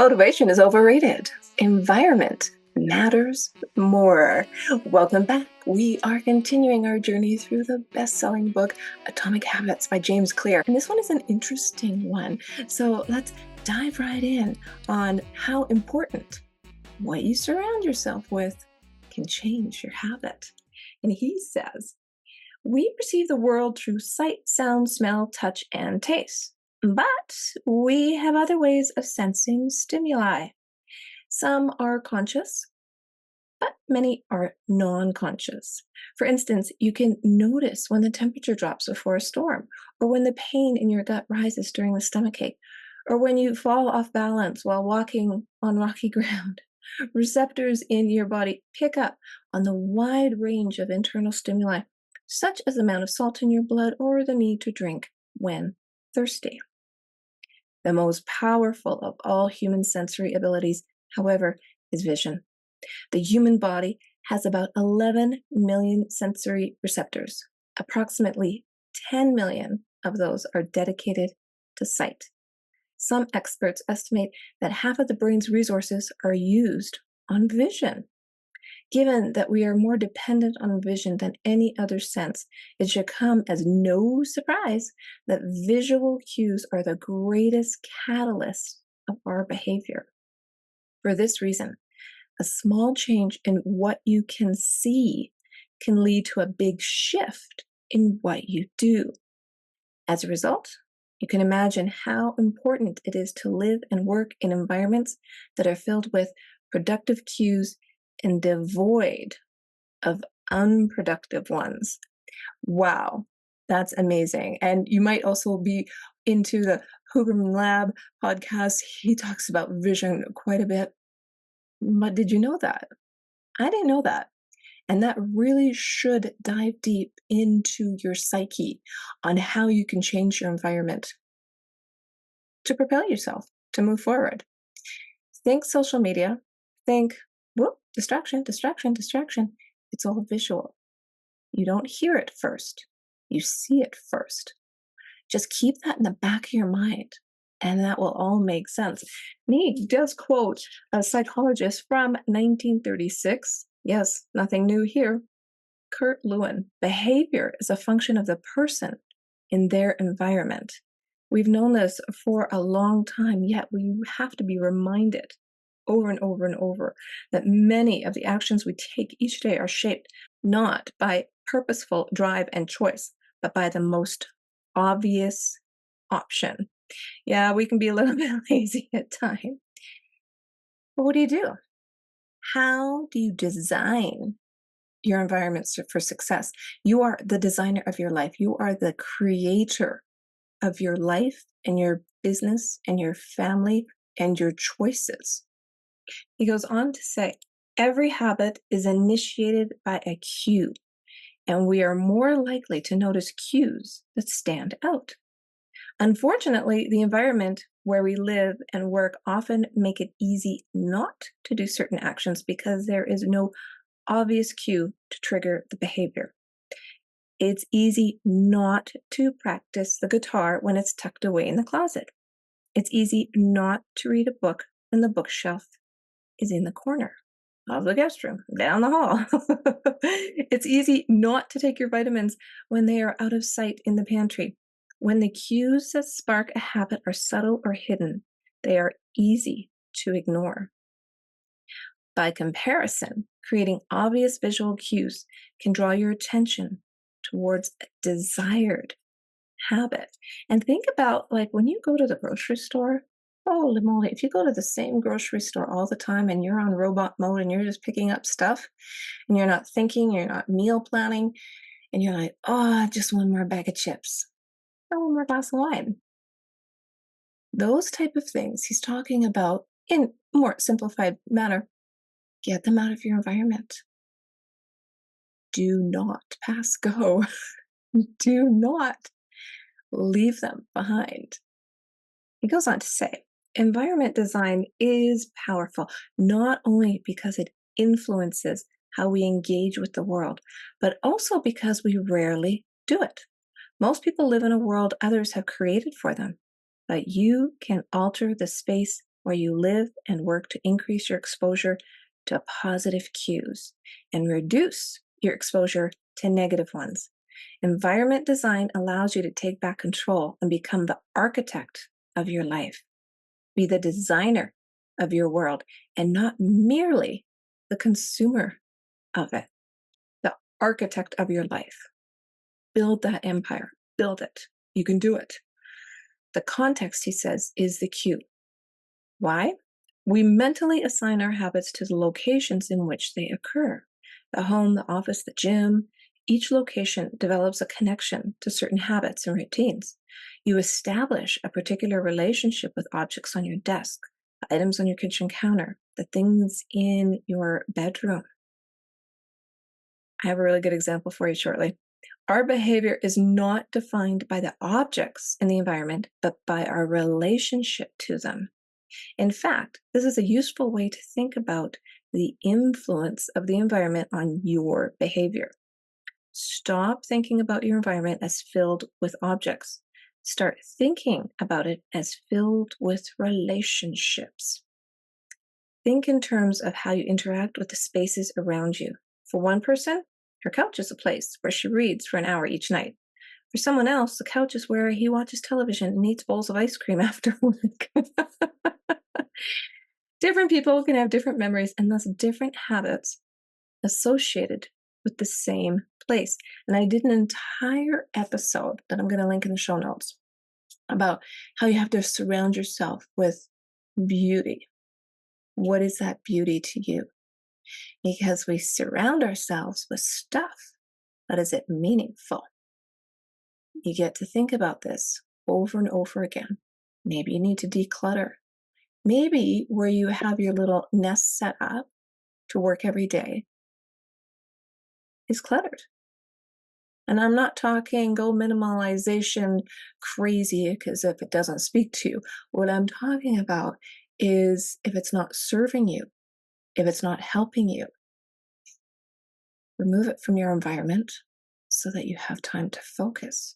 Motivation is overrated. Environment matters more. Welcome back. We are continuing our journey through the best-selling book, Atomic Habits by James Clear. And this one is an interesting one. So let's dive right in on how important what you surround yourself with can change your habit. And he says, we perceive the world through sight, sound, smell, touch, and taste. But we have other ways of sensing stimuli. Some are conscious, but many are non conscious. For instance, you can notice when the temperature drops before a storm, or when the pain in your gut rises during the stomachache, or when you fall off balance while walking on rocky ground. Receptors in your body pick up on the wide range of internal stimuli, such as the amount of salt in your blood or the need to drink when thirsty. The most powerful of all human sensory abilities, however, is vision. The human body has about 11 million sensory receptors. Approximately 10 million of those are dedicated to sight. Some experts estimate that half of the brain's resources are used on vision. Given that we are more dependent on vision than any other sense, it should come as no surprise that visual cues are the greatest catalyst of our behavior. For this reason, a small change in what you can see can lead to a big shift in what you do. As a result, you can imagine how important it is to live and work in environments that are filled with productive cues and devoid of unproductive ones. Wow, that's amazing. And you might also be into the Huberman Lab podcast. He talks about vision quite a bit. But did you know that? I didn't know that. And that really should dive deep into your psyche on how you can change your environment to propel yourself to move forward. Think social media, think, whoop, distraction, distraction, distraction. It's all visual. You don't hear it first, you see it first. Just keep that in the back of your mind, and that will all make sense. He does quote a psychologist from 1936. Yes, nothing new here. Kurt Lewin. Behavior is a function of the person in their environment. We've known this for a long time, yet we have to be reminded over and over and over that many of the actions we take each day are shaped not by purposeful drive and choice, but by the most obvious option. Yeah, we can be a little bit lazy at times. But what do? How do you design your environment for success? You are the designer of your life. You are the creator of your life and your business and your family and your choices. He goes on to say, every habit is initiated by a cue, and we are more likely to notice cues that stand out. Unfortunately, the environment where we live and work often make it easy not to do certain actions because there is no obvious cue to trigger the behavior. It's easy not to practice the guitar when it's tucked away in the closet. It's easy not to read a book when the bookshelf is in the corner of the guest room down the hall. It's easy not to take your vitamins when they are out of sight in the pantry. When the cues that spark a habit are subtle or hidden, they are easy to ignore. By comparison, creating obvious visual cues can draw your attention towards a desired habit. And think about, like, when you go to the grocery store, holy moly, if you go to the same grocery store all the time and you're on robot mode and you're just picking up stuff and you're not thinking, you're not meal planning, and you're like, oh, just one more bag of chips or one more glass of wine. Those type of things he's talking about in more simplified manner. Get them out of your environment. Do not pass go. Do not leave them behind. He goes on to say, environment design is powerful, not only because it influences how we engage with the world, but also because we rarely do it. Most people live in a world others have created for them, but you can alter the space where you live and work to increase your exposure to positive cues and reduce your exposure to negative ones. Environment design allows you to take back control and become the architect of your life. Be the designer of your world and not merely the consumer of it. The architect of your life. Build that empire. Build it. You can do it. The context, he says, is the cue. Why? We mentally assign our habits to the locations in which they occur. The home, the office, the gym. Each location develops a connection to certain habits and routines. You establish a particular relationship with objects on your desk, the items on your kitchen counter, the things in your bedroom. I have a really good example for you shortly. Our behavior is not defined by the objects in the environment, but by our relationship to them. In fact, this is a useful way to think about the influence of the environment on your behavior. Stop thinking about your environment as filled with objects. Start thinking about it as filled with relationships. Think in terms of how you interact with the spaces around you. For one person, her couch is a place where she reads for an hour each night. For someone else, the couch is where he watches television and eats bowls of ice cream after work. Different people can have different memories and thus different habits associated with the same place. And I did an entire episode that I'm going to link in the show notes about how you have to surround yourself with beauty. What is that beauty to you? Because we surround ourselves with stuff, but is it meaningful? You get to think about this over and over again. Maybe you need to declutter. Maybe where you have your little nest set up to work every day is cluttered. And I'm not talking go minimalization crazy, because if it doesn't speak to you, what I'm talking about is if it's not serving you, if it's not helping you, remove it from your environment so that you have time to focus.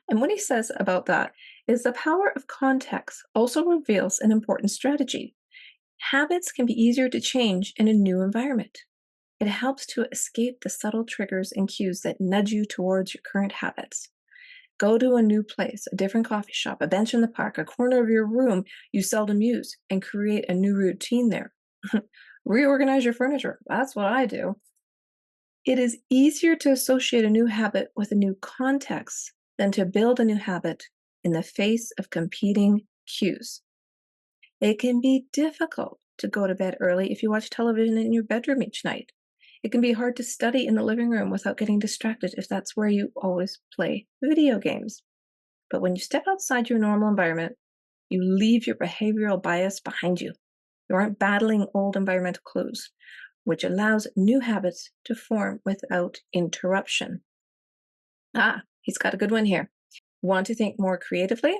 And what he says about that is the power of context also reveals an important strategy. Habits can be easier to change in a new environment. It helps to escape the subtle triggers and cues that nudge you towards your current habits. Go to a new place, a different coffee shop, a bench in the park, a corner of your room you seldom use, and create a new routine there. Reorganize your furniture. That's what I do. It is easier to associate a new habit with a new context than to build a new habit in the face of competing cues. It can be difficult to go to bed early if you watch television in your bedroom each night. It can be hard to study in the living room without getting distracted if that's where you always play video games. But when you step outside your normal environment, you leave your behavioral bias behind you. You aren't battling old environmental clues, which allows new habits to form without interruption. He's got a good one here. Want to think more creatively?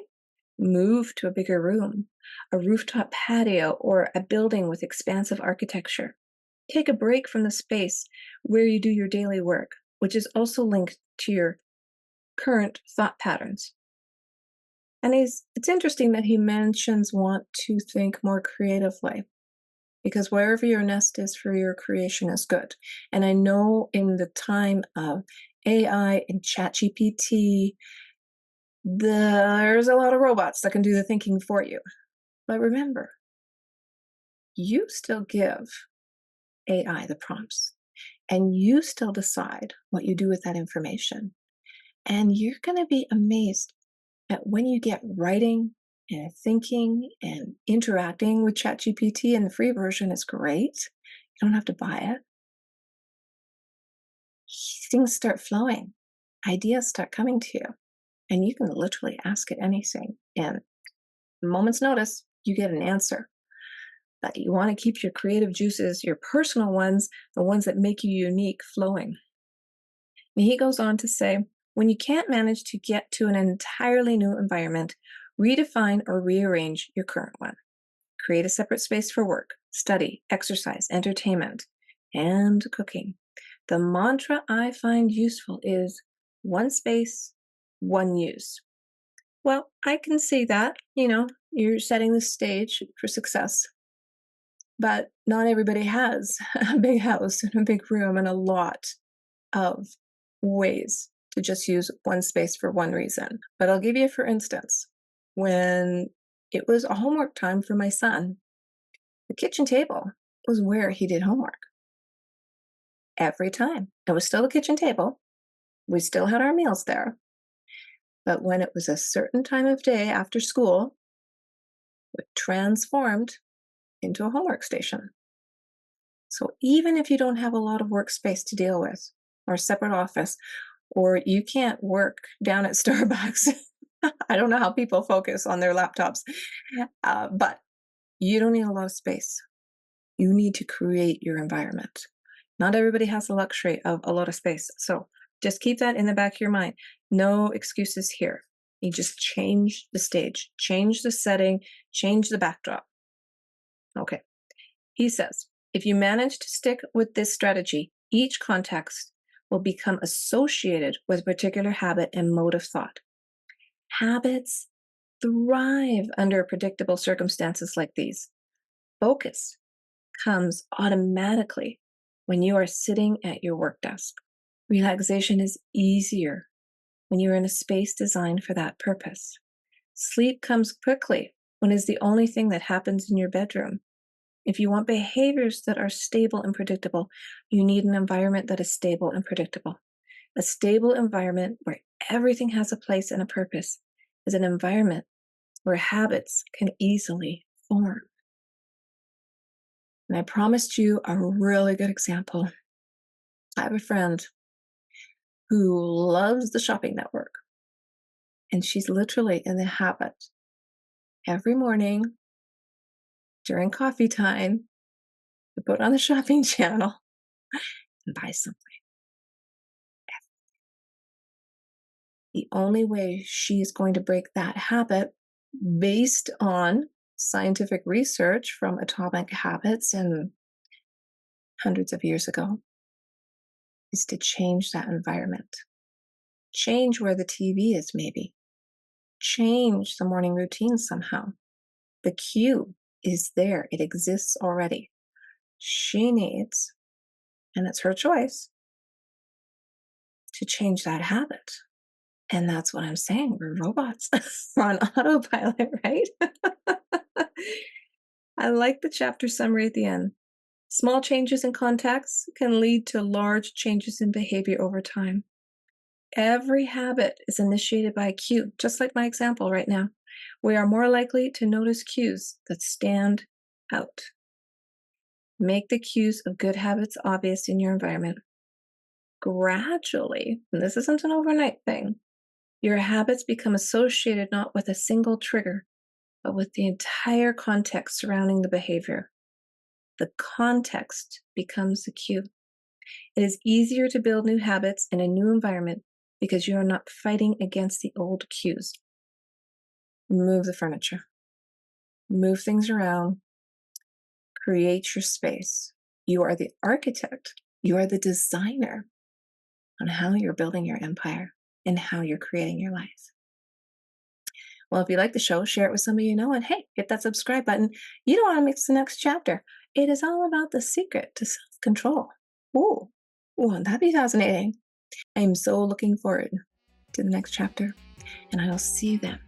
Move to a bigger room, a rooftop patio, or a building with expansive architecture. Take a break from the space where you do your daily work, which is also linked to your current thought patterns. And it's interesting that he mentions want to think more creatively, because wherever your nest is for your creation is good. And I know in the time of AI and ChatGPT, there's a lot of robots that can do the thinking for you. But remember, you still give AI the prompts, and you still decide what you do with that information. And you're going to be amazed at when you get writing and thinking and interacting with ChatGPT, and the free version is great. You don't have to buy it. Things start flowing. Ideas start coming to you. And you can literally ask it anything. And a moment's notice, you get an answer. But you want to keep your creative juices, your personal ones, the ones that make you unique, flowing. And he goes on to say, when you can't manage to get to an entirely new environment, redefine or rearrange your current one. Create a separate space for work, study, exercise, entertainment, and cooking. The mantra I find useful is one space, one use. Well, I can see that, you're setting the stage for success, but not everybody has a big house and a big room and a lot of ways to just use one space for one reason. But I'll give you, for instance, when it was a homework time for my son, the kitchen table was where he did homework every time. It was still the kitchen table. We still had our meals there. But when it was a certain time of day after school, it transformed into a homework station. So even if you don't have a lot of workspace to deal with, or a separate office, or you can't work down at Starbucks, I don't know how people focus on their laptops, but you don't need a lot of space. You need to create your environment. Not everybody has the luxury of a lot of space. So just keep that in the back of your mind. No excuses here. You just change the stage, change the setting, change the backdrop. Okay. He says, if you manage to stick with this strategy, each context will become associated with a particular habit and mode of thought. Habits thrive under predictable circumstances like these. Focus comes automatically when you are sitting at your work desk. Relaxation is easier when you're in a space designed for that purpose. Sleep comes quickly when it's the only thing that happens in your bedroom. If you want behaviors that are stable and predictable, you need an environment that is stable and predictable. A stable environment where everything has a place and a purpose is an environment where habits can easily form. And I promised you a really good example. I have a friend who loves the shopping network, and she's literally in the habit every morning during coffee time to put on the shopping channel and buy something. The only way she is going to break that habit, based on scientific research from Atomic Habits and hundreds of years ago, is to change that environment. Change where the TV is, maybe. Change the morning routine somehow. The cue is there, it exists already. She needs, and it's her choice, to change that habit. And that's what I'm saying. We're robots. We're on autopilot, right? I like the chapter summary at the end. Small changes in context can lead to large changes in behavior over time. Every habit is initiated by a cue, just like my example right now. We are more likely to notice cues that stand out. Make the cues of good habits obvious in your environment. Gradually, and this isn't an overnight thing, your habits become associated not with a single trigger, but with the entire context surrounding the behavior. The context becomes the cue. It is easier to build new habits in a new environment because you are not fighting against the old cues. Move the furniture, move things around, create your space. You are the architect, you are the designer on how you're building your empire and how you're creating your life. Well, if you like the show, share it with somebody you know, and hey, hit that subscribe button. You don't want to miss the next chapter. It is all about the secret to self-control. Ooh, wouldn't that be fascinating? I am so looking forward to the next chapter, and I will see you then.